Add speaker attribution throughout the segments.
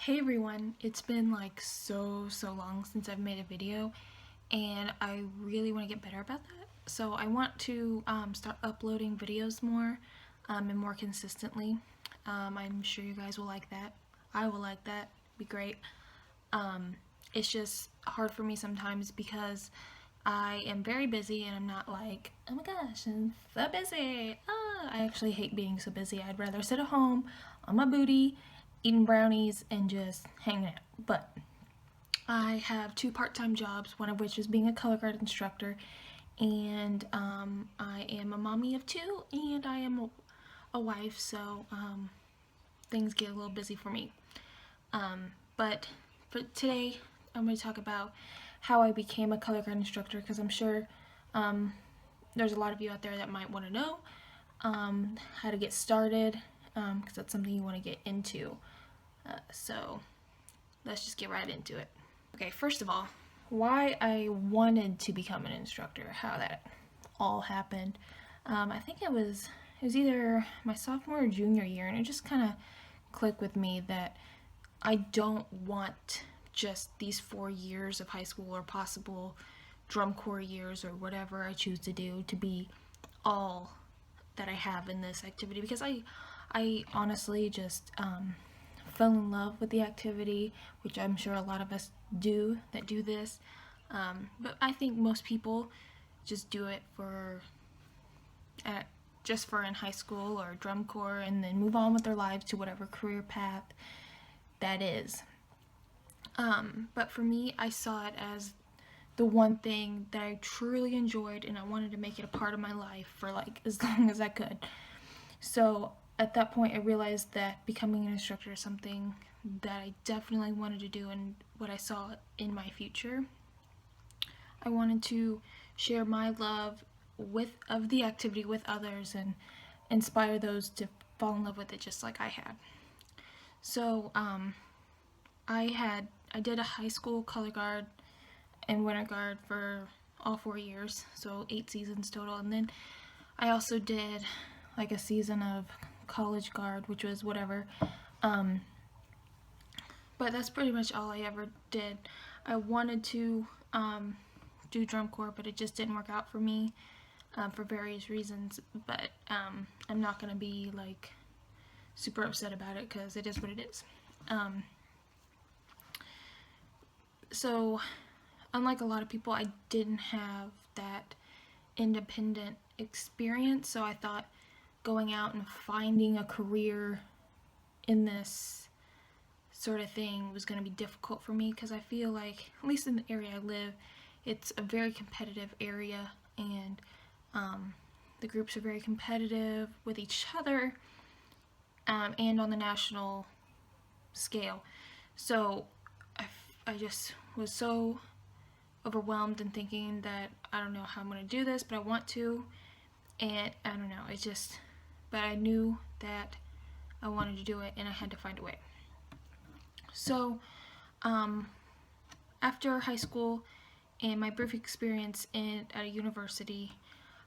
Speaker 1: Hey everyone, it's been like so long since I've made a video and I really want to get better about that. So I want to start uploading videos more and more consistently. I'm sure you guys will like that. I will like that. Be great. It's just hard for me sometimes because I am very busy and I'm not like, oh my gosh, I'm so busy. I actually hate being so busy. I'd rather sit at home on my booty, eating brownies, and just hanging out. But I have two part-time jobs, one of which is being a color guard instructor, and I am a mommy of two, and I am a wife, so things get a little busy for me. But for today, I'm going to talk about how I became a color guard instructor, because I'm sure there's a lot of you out there that might want to know how to get started, because that's something you want to get into. So let's just get right into it. Okay, first of all, why I wanted to become an instructor, how that all happened. I think it was either my sophomore or junior year, and it just kind of clicked with me that I don't want just these 4 years of high school or possible drum corps years or whatever I choose to do to be all that I have in this activity, because I honestly just fell in love with the activity, which I'm sure a lot of us do that do this, but I think most people just do it for just for in high school or drum corps and then move on with their lives to whatever career path that is. But for me, I saw it as the one thing that I truly enjoyed, and I wanted to make it a part of my life for like as long as I could. So at that point I realized that becoming an instructor is something that I definitely wanted to do and what I saw in my future. I wanted to share my love of the activity with others and inspire those to fall in love with it just like I had. So I did a high school color guard and winter guard for all 4 years, so 8 seasons total, and then I also did like a season of college guard, which was whatever, but that's pretty much all I ever did. I wanted to do drum corps, but it just didn't work out for me for various reasons, but I'm not gonna be like super upset about it because it is what it is. So unlike a lot of people, I didn't have that independent experience, so I thought going out and finding a career in this sort of thing was going to be difficult for me, because I feel like, at least in the area I live, it's a very competitive area, and the groups are very competitive with each other and on the national scale. So I just was so overwhelmed and thinking that I don't know how I'm going to do this, but I want to, and I don't know, but I knew that I wanted to do it and I had to find a way. So after high school and my brief experience at a university,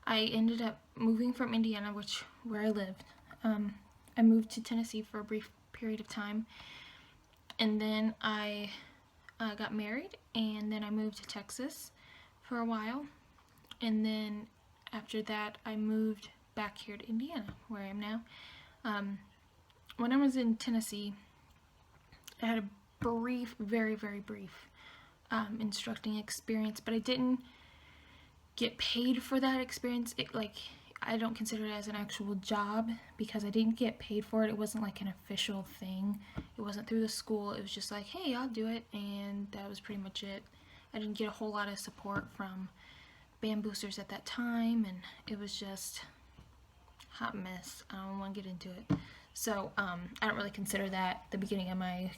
Speaker 1: I ended up moving from Indiana, where I lived. I moved to Tennessee for a brief period of time, and then I got married, and then I moved to Texas for a while, and then after that I moved back here to Indiana, where I am now. When I was in Tennessee, I had a brief, very brief instructing experience, but I didn't get paid for that experience. I don't consider it as an actual job because I didn't get paid for it. It wasn't like an official thing. It wasn't through the school. It was just like, hey, I'll do it, and that was pretty much it. I didn't get a whole lot of support from band boosters at that time, and it was just a hot mess. I don't want to get into it. So I don't really consider that the beginning of my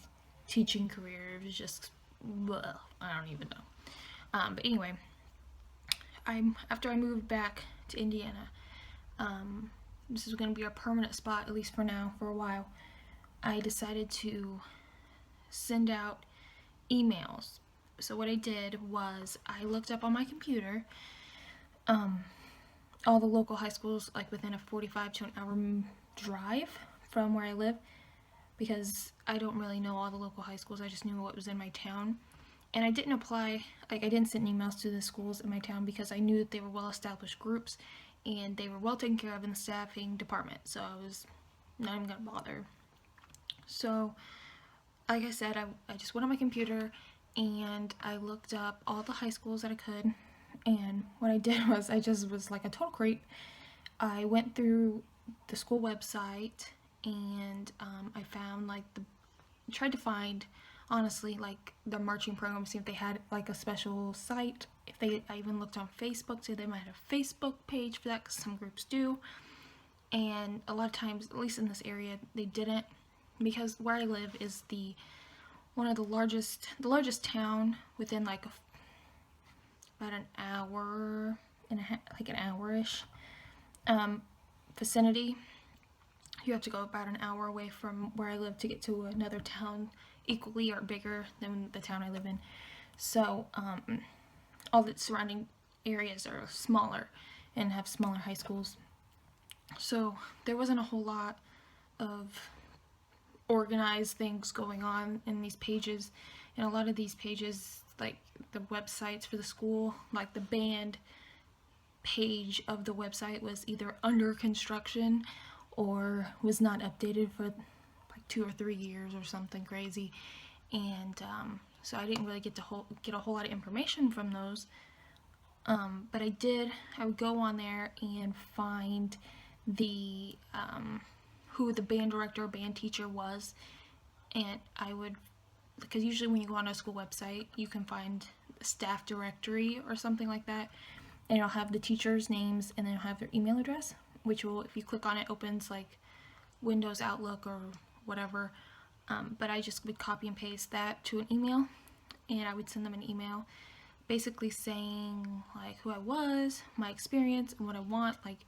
Speaker 1: teaching career. It was just, well, I don't even know. But anyway, after I moved back to Indiana, this is going to be a permanent spot, at least for now, for a while. I decided to send out emails. So what I did was I looked up on my computer all the local high schools, like within a 45 to an hour drive from where I live, because I don't really know all the local high schools. I just knew what was in my town. And I didn't apply, like I didn't send emails to the schools in my town because I knew that they were well-established groups and they were well taken care of in the staffing department. So I was not even gonna bother. So, like I said, I just went on my computer and I looked up all the high schools that I could. And what I did was I just was like a total creep. I went through the school website and I found like tried to find honestly like the marching program, see if they had like a special site. I even looked on Facebook, so they might have a Facebook page for that, because some groups do. And a lot of times, at least in this area, they didn't, because where I live is the largest town within like about an hour and a half, like an hour-ish vicinity. You have to go about an hour away from where I live to get to another town equally or bigger than the town I live in. So all the surrounding areas are smaller and have smaller high schools. So there wasn't a whole lot of organized things going on in these pages. And a lot of these pages, like the websites for the school, like the band page of the website was either under construction or was not updated for like 2 or 3 years or something crazy. And so I didn't really get a whole lot of information from those. But I would go on there and find the who the band director or band teacher was, and I would, because usually when you go on a school website you can find a staff directory or something like that, and it'll have the teachers' names and then it'll have their email address, which will, if you click on it, opens like Windows Outlook or whatever. But I just would copy and paste that to an email, and I would send them an email basically saying like who I was, my experience, and what I want, like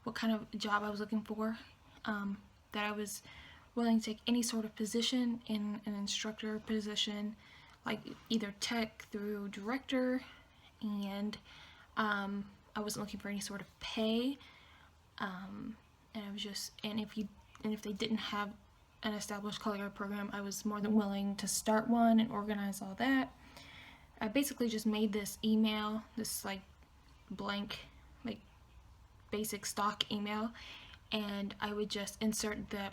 Speaker 1: what kind of job I was looking for, that I was willing to take any sort of position in an instructor position, like either tech through director, and I wasn't looking for any sort of pay, and I was just, and if they didn't have an established color guard program, I was more than willing to start one and organize all that. I basically just made this email, this like blank, like basic stock email, and I would just insert the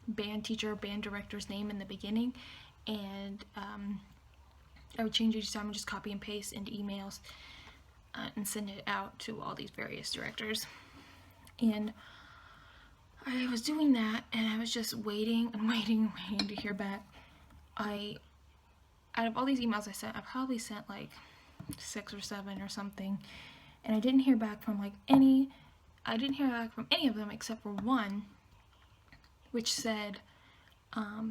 Speaker 1: band teacher or band director's name in the beginning, and I would change each time and just copy and paste into emails and send it out to all these various directors. And I was doing that, and I was just waiting and waiting and waiting to hear back. Out of all these emails I sent, I probably sent like 6 or 7 or something, and I didn't hear back from any of them except for one, which said,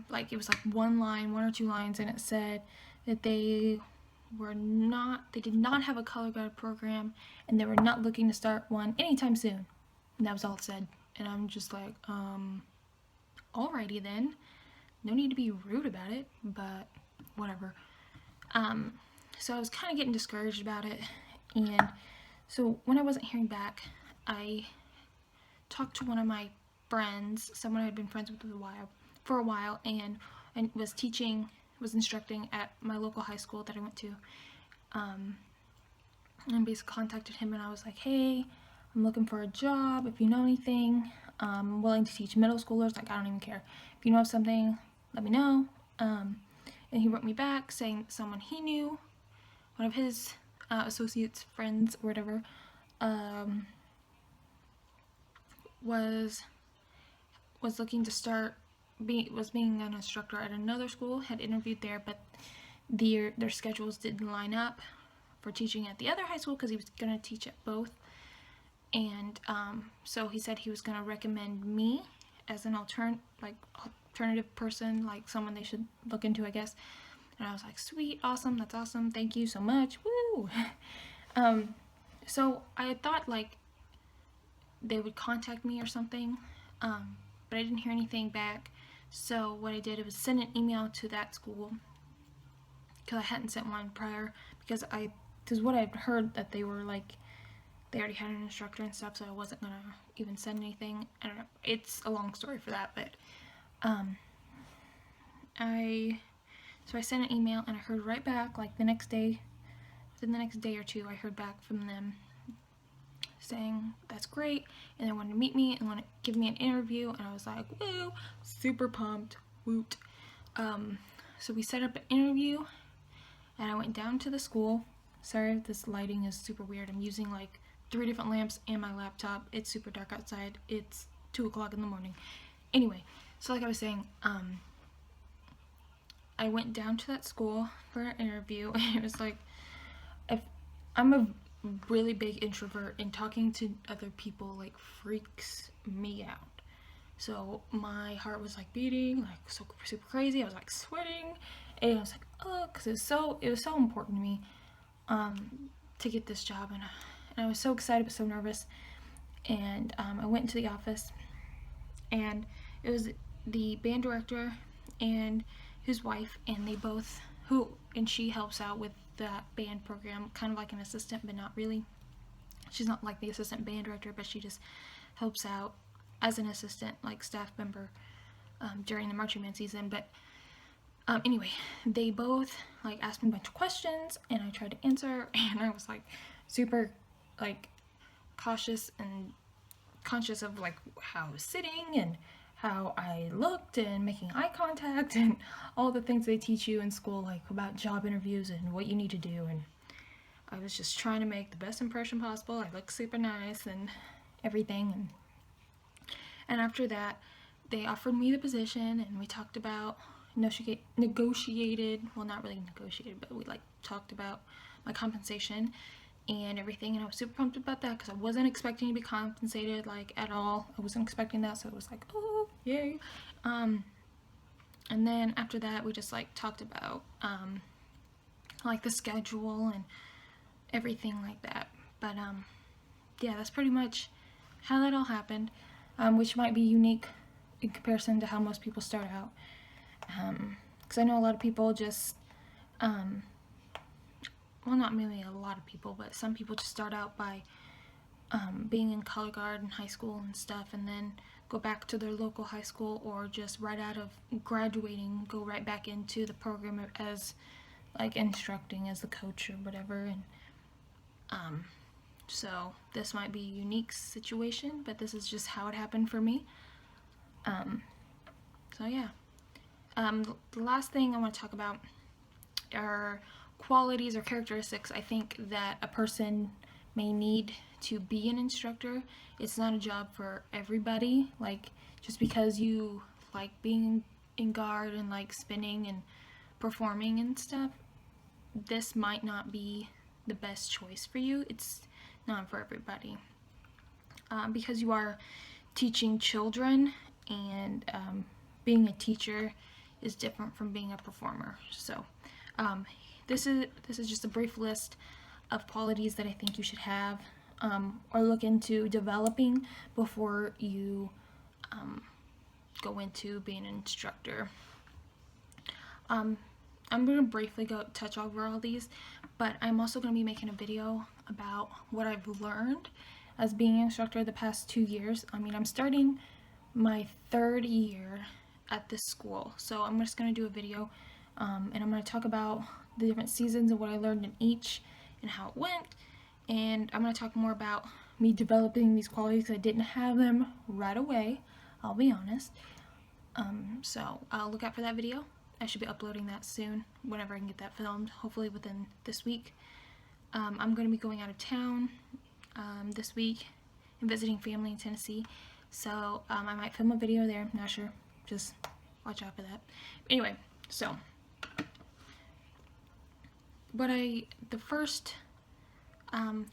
Speaker 1: like it was like 1 or 2 lines, and it said that they did not have a color guard program, and they were not looking to start one anytime soon. And that was all it said. And I'm just like, alrighty then. No need to be rude about it, but whatever. So I was kind of getting discouraged about it, and so when I wasn't hearing back, I talked to one of my friends, someone I had been friends with for a while, and was instructing at my local high school that I went to, and basically contacted him, and I was like, hey, I'm looking for a job. If you know anything, I'm willing to teach middle schoolers. Like, I don't even care. If you know of something, let me know. And he wrote me back saying someone he knew, one of his associates, friends, or whatever, was looking to start being an instructor at another school, had interviewed there, but their schedules didn't line up for teaching at the other high school because he was going to teach at both. And so he said he was going to recommend me as an alternative person, like someone they should look into, I guess. And I was like, sweet, awesome, that's awesome, thank you so much, woo! So I thought like they would contact me or something, but I didn't hear anything back. So what I did was send an email to that school, because I hadn't sent one prior, because what I'd heard that they were like, they already had an instructor and stuff, so I wasn't gonna even send anything. I don't know, it's a long story for that, but I sent an email and I heard right back, like the next day, within the next day or two, I heard back from them saying that's great, and they wanted to meet me and want to give me an interview, and I was like, woo, super pumped, woot. So we set up an interview, and I went down to the school. Sorry, this lighting is super weird. I'm using like 3 different lamps and my laptop. It's super dark outside. It's 2 o'clock in the morning. Anyway, so like I was saying, I went down to that school for an interview, and it was like, I'm a really big introvert, and talking to other people like freaks me out. So my heart was like beating like so super crazy. I was like sweating, and I was like, oh, because it was so important to me to get this job, and I was so excited but so nervous. And I went into the office, and it was the band director and his wife, and they both and she helps out with that band program, kind of like an assistant, but not really. She's not like the assistant band director, but she just helps out as an assistant, like staff member, during the marching band season. But anyway, they both like asked me a bunch of questions, and I tried to answer, and I was like super like cautious and conscious of like how I was sitting and how I looked and making eye contact and all the things they teach you in school, like about job interviews and what you need to do. And I was just trying to make the best impression possible. I looked super nice and everything. And after that, they offered me the position, and we talked about negotiated, well, not really negotiated, but we like talked about my compensation and everything, and I was super pumped about that because I wasn't expecting to be compensated like at all. I wasn't expecting that, so it was like, oh yay. And then after that, we just like talked about like the schedule and everything like that. But yeah, that's pretty much how that all happened, which might be unique in comparison to how most people start out, because I know a lot of people just well, not maybe a lot of people, but some people just start out by being in color guard in high school and stuff, and then go back to their local high school, or just right out of graduating, go right back into the program as like instructing as the coach or whatever. And so this might be a unique situation, but this is just how it happened for me. So yeah. The last thing I want to talk about are qualities or characteristics I think that a person may need to be an instructor. It's not a job for everybody. Like, just because you like being in guard and like spinning and performing and stuff, this might not be the best choice for you. It's not for everybody, because you are teaching children, and being a teacher is different from being a performer. So this is just a brief list of qualities that I think you should have, or look into developing before you go into being an instructor. I'm going to briefly touch over all these, but I'm also going to be making a video about what I've learned as being an instructor the past 2 years. I mean, I'm starting my 3rd year at this school, so I'm just going to do a video, and I'm going to talk about the different seasons and what I learned in each and how it went, and I'm going to talk more about me developing these qualities because I didn't have them right away, I'll be honest. So I'll look out for that video. I should be uploading that soon, whenever I can get that filmed, hopefully within this week. I'm going to be going out of town this week and visiting family in Tennessee, so I might film a video there, not sure, just watch out for that. Anyway, so the first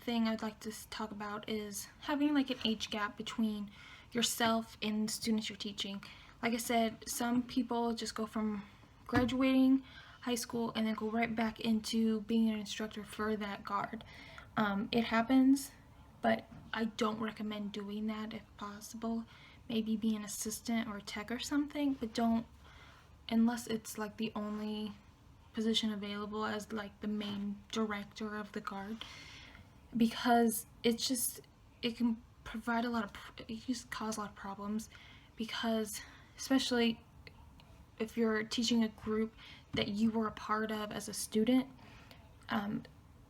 Speaker 1: thing I'd like to talk about is having like an age gap between yourself and the students you're teaching. Like I said, some people just go from graduating high school and then go right back into being an instructor for that guard. It happens, but I don't recommend doing that if possible. Maybe be an assistant or a tech or something, but don't, unless it's like the only position available as like the main director of the guard, because it can it just cause a lot of problems, because especially if you're teaching a group that you were a part of as a student,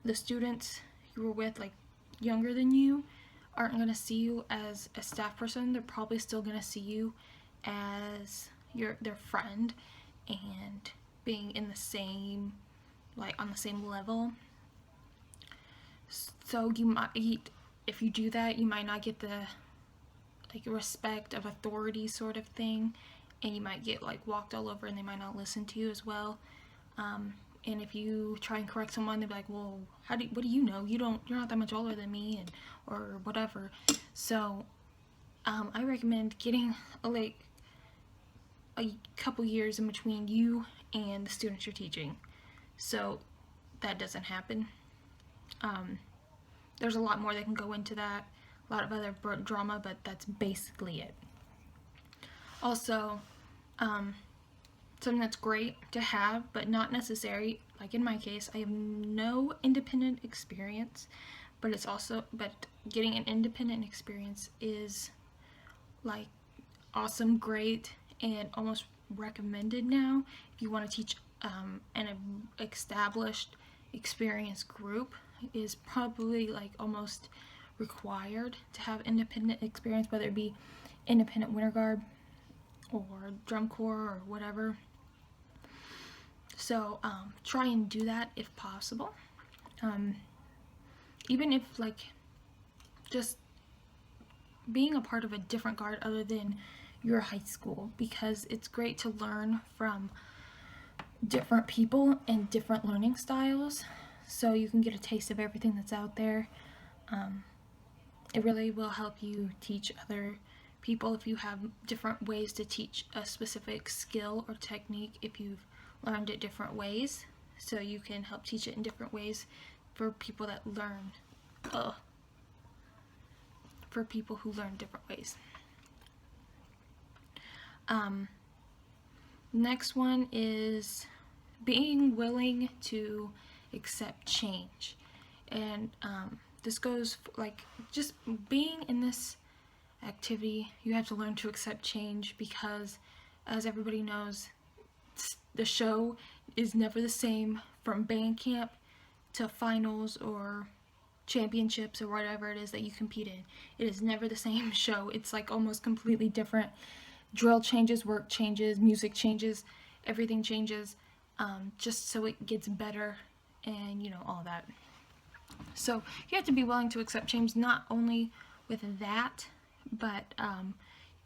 Speaker 1: the students you were with, like younger than you, aren't going to see you as a staff person. They're probably still going to see you as their friend and being in the same, like on the same level. So you might, if you do that, you might not get the like respect of authority sort of thing, and you might get like walked all over, and they might not listen to you as well. And if you try and correct someone, they'll be like, well, what do you know? You're not that much older than me, or whatever. So I recommend getting a couple years in between you and the students you're teaching, so that doesn't happen. There's a lot more that can go into that, a lot of other drama, but that's basically it. Also, something that's great to have, but not necessary, like in my case, I have no independent experience, but getting an independent experience is like awesome, great, and almost recommended now if you want to teach an established experienced group. Is probably like almost required to have independent experience, whether it be independent winter guard or drum corps or whatever. So try and do that if possible, even if like just being a part of a different guard other than your high school, because it's great to learn from different people and different learning styles, so you can get a taste of everything that's out there. It really will help you teach other people if you have different ways to teach a specific skill or technique, if you've learned it different ways, so you can help teach it in different ways for people that learn for people who learn different ways. Next one is being willing to accept change, and this goes like just being in this activity, you have to learn to accept change, because as everybody knows, the show is never the same from band camp to finals or championships or whatever it is that you compete in. It is never the same show. It's like almost completely different. Drill changes, work changes, music changes, everything changes, just so it gets better, and all that. So you have to be willing to accept change, not only with that, but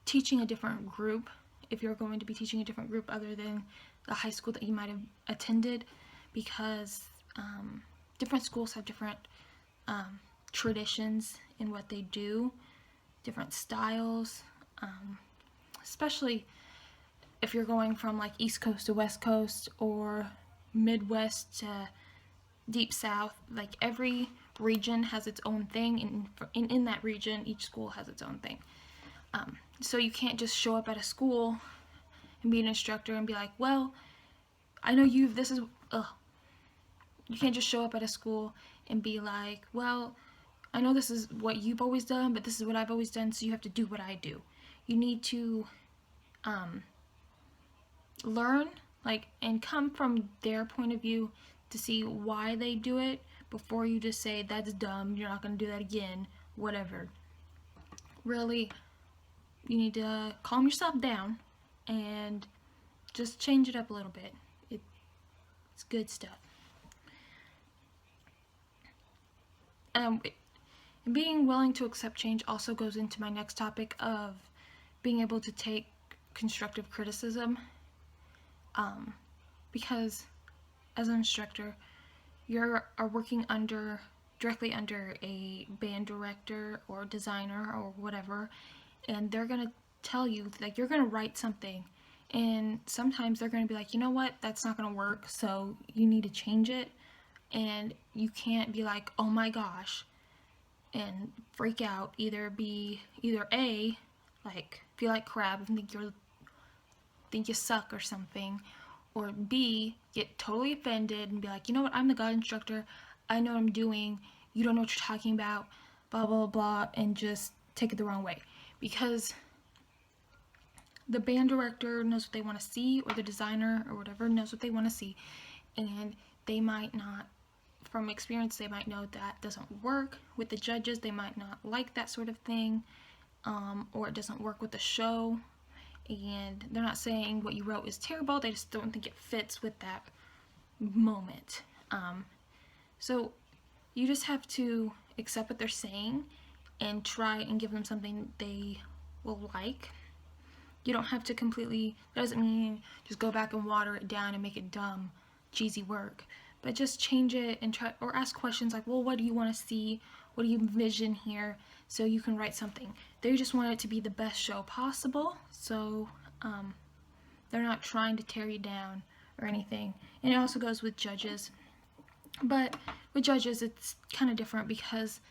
Speaker 1: teaching a different group, if you're going to be teaching a different group other than the high school that you might have attended, because different schools have different traditions in what they do, different styles, especially if you're going from like East Coast to West Coast or Midwest to Deep South. Like every region has its own thing, and in that region each school has its own thing. So you can't just show up at a school and be an instructor and be like, well, I know you can't just show up at a school and be like, well, I know this is what you've always done, but this is what I've always done, so you have to do what I do. You need to learn, and come from their point of view to see why they do it, before you just say, that's dumb, you're not going to do that again, whatever. Really, you need to calm yourself down and just change it up a little bit. It's good stuff. And being willing to accept change also goes into my next topic of being able to take constructive criticism, because as an instructor, you are working directly under a band director or designer or whatever, and they're going to tell you, like, you're going to write something, and sometimes they're going to be like, you know what, that's not going to work, so you need to change it. And you can't be like, oh my gosh, and freak out. Either A, like, feel like crap and think you suck or something, or B, get totally offended and be like, you know what, I'm the God instructor, I know what I'm doing, you don't know what you're talking about, blah blah blah, and just take it the wrong way. Because the band director knows what they want to see, or the designer or whatever knows what they want to see, and they might not, from experience, they might know that doesn't work with the judges. They might not like that sort of thing, or it doesn't work with the show. And they're not saying what you wrote is terrible, they just don't think it fits with that moment. So you just have to accept what they're saying and try and give them something they will like. You don't have to completely, that doesn't mean just go back and water it down and make it dumb, cheesy work. But just change it and try, or ask questions like, well, what do you want to see? What do you envision here? So you can write something. They just want it to be the best show possible, so they're not trying to tear you down or anything. And it also goes with judges. But with judges, it's kind of different because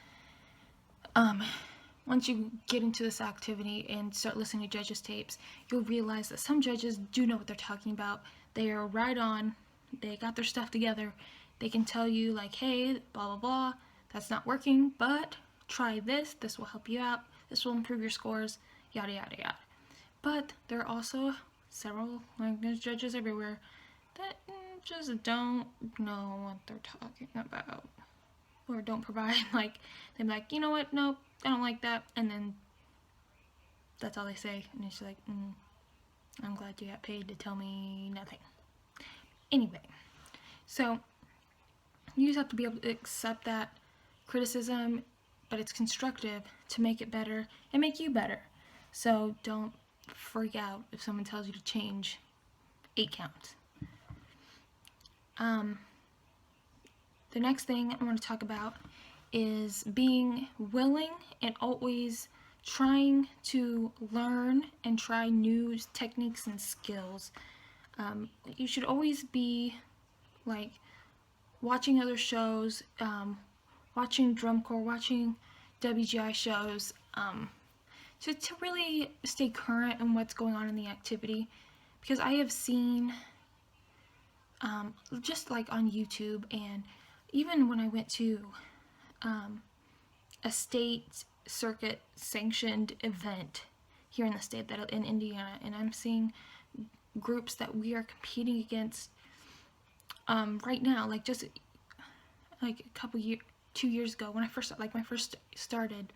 Speaker 1: once you get into this activity and start listening to judges' tapes, you'll realize that some judges do know what they're talking about. They are right on. They got their stuff together. They can tell you like, hey, blah, blah, blah, that's not working, but try this. This will help you out. This will improve your scores, yada, yada, yada. But there are also several, like there's judges everywhere that just don't know what they're talking about, or don't provide, like, they're like, you know what, nope, I don't like that, and then that's all they say, and it's like, I'm glad you got paid to tell me nothing. Anyway, so you just have to be able to accept that criticism, but it's constructive to make it better and make you better. So don't freak out if someone tells you to change 8 counts. The next thing I want to talk about is being willing and always trying to learn and try new techniques and skills. You should always be like watching other shows, watching drum corps, watching WGI shows, to really stay current on what's going on in the activity. Because I have seen, just like on YouTube, and even when I went to a state circuit sanctioned event here in the state, that in Indiana, and I'm seeing groups that we are competing against right now, like just like a couple years, 2 years ago, when I first started,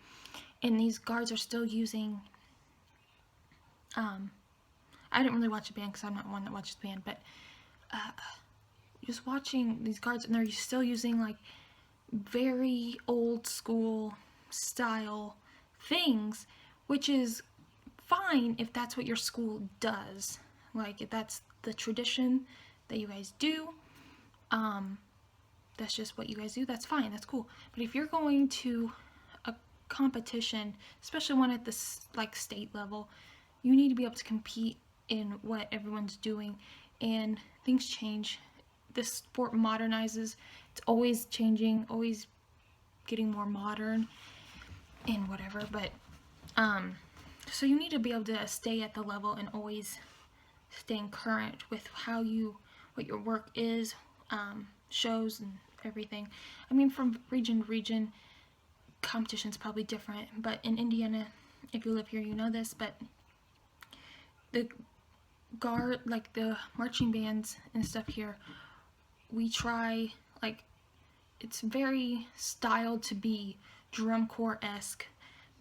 Speaker 1: and these guards are still using, I didn't really watch the band because I'm not one that watches the band, but just watching these guards, and they're still using like very old school style things, which is fine if that's what your school does, like if that's the tradition that you guys do, that's just what you guys do, that's fine, that's cool. But if you're going to a competition, especially one at this like state level, you need to be able to compete in what everyone's doing, and things change. This sport modernizes, it's always changing, always getting more modern and whatever, but so you need to be able to stay at the level and always staying current with what your work is, shows and everything. I mean, from region to region, competition's probably different, but in Indiana, if you live here, you know this, but the like the marching bands and stuff here, we try, like, it's very styled to be drum corps-esque,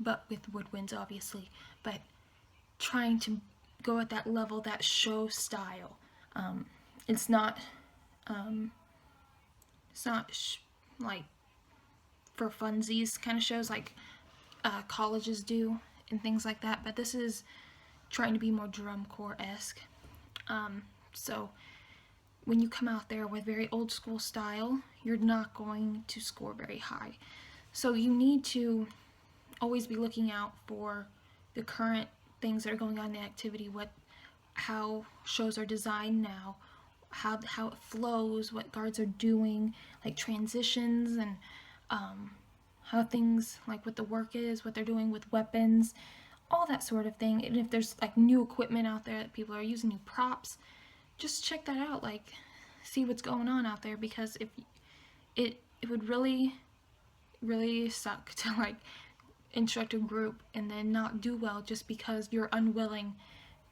Speaker 1: but with woodwinds, obviously, but trying to go at that level, that show style. It's not like for funsies kind of shows like colleges do and things like that, but this is trying to be more drum corps-esque. So when you come out there with very old school style, you're not going to score very high. So you need to always be looking out for the current things that are going on in the activity, how shows are designed now, how it flows, what guards are doing, like transitions, and how things, like what the work is, what they're doing with weapons, all that sort of thing. And if there's like new equipment out there that people are using, new props, just check that out, like see what's going on out there, because if it would really suck to like instruct a group and then not do well just because you're unwilling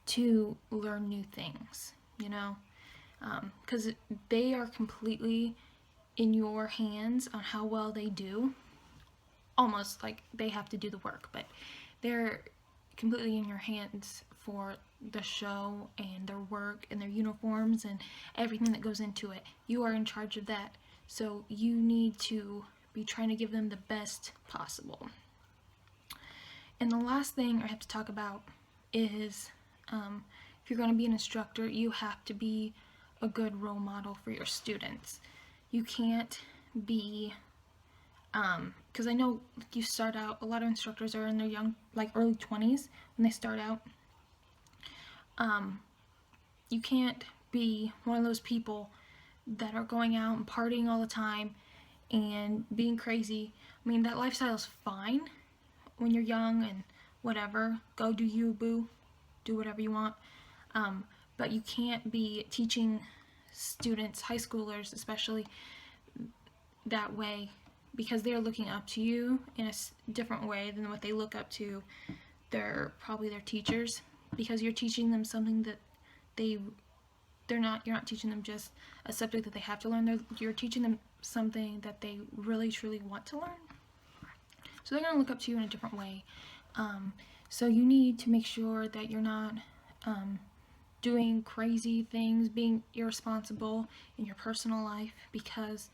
Speaker 1: to learn new things, you know, because they are completely in your hands on how well they do. Almost like they have to do the work, but they're completely in your hands for the show and their work and their uniforms and everything that goes into it. You are in charge of that, so you need to be trying to give them the best possible. And the last thing I have to talk about is if you're going to be an instructor, you have to be a good role model for your students. You can't be, because I know you start out, a lot of instructors are in their young, like early 20s when they start out. You can't be one of those people that are going out and partying all the time and being crazy. I mean, that lifestyle is fine when you're young and whatever. Go do you, boo. Do whatever you want. But you can't be teaching students, high schoolers especially, that way, because they're looking up to you in a different way than what they look up to probably their teachers, because you're teaching them something that you're not teaching them just a subject that they have to learn. You're teaching them something that they really truly want to learn. So they're going to look up to you in a different way. So you need to make sure that you're not doing crazy things, being irresponsible in your personal life, because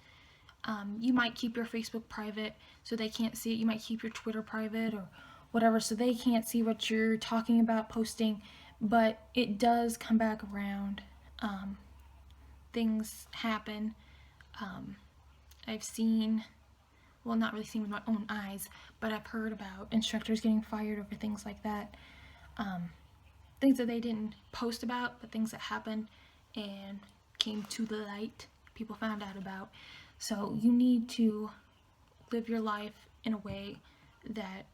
Speaker 1: you might keep your Facebook private so they can't see it. You might keep your Twitter private or whatever so they can't see what you're talking about, posting, but it does come back around. Things happen. I've seen, well, not really seen with my own eyes, but I've heard about instructors getting fired over things like that. Things that they didn't post about, but things that happened and came to the light, people found out about. So you need to live your life in a way that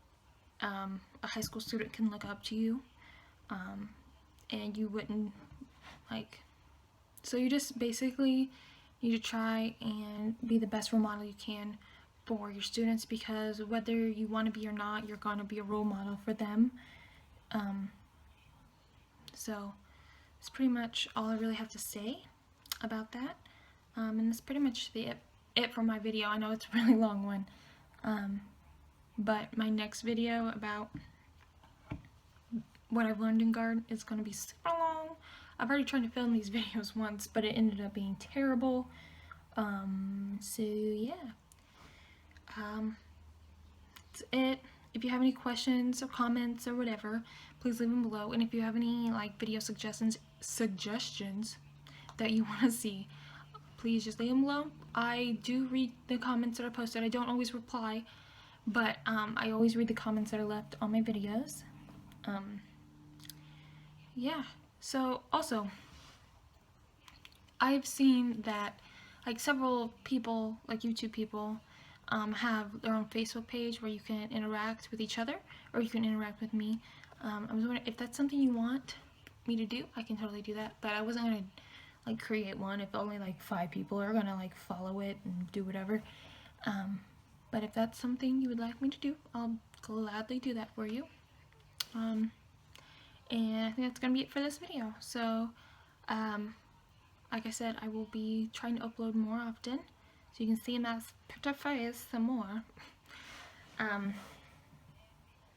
Speaker 1: a high school student can look up to you, and you wouldn't, like, so you just basically need to try and be the best role model you can for your students, because whether you want to be or not, you're going to be a role model for them. So that's pretty much all I really have to say about that. And that's pretty much it for my video. I know it's a really long one, but my next video about what I've learned in guard is going to be super long. I've already tried to film these videos once, but it ended up being terrible. So yeah, that's it. If you have any questions or comments or whatever, please leave them below. And if you have any like video suggestions that you want to see, please just leave them below. I do read the comments that are posted. I don't always reply, but I always read the comments that are left on my videos. Yeah, so also I've seen that like several people, like YouTube people, have their own Facebook page where you can interact with each other, or you can interact with me. I was wondering if that's something you want me to do. I can totally do that, but I wasn't gonna like create one if only like 5 people are gonna like follow it and do whatever. But if that's something you would like me to do, I'll gladly do that for you. And I think that's gonna be it for this video. So like I said, I will be trying to upload more often so you can see my pretty face some more.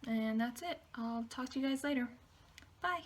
Speaker 1: And that's it. I'll talk to you guys later. Bye.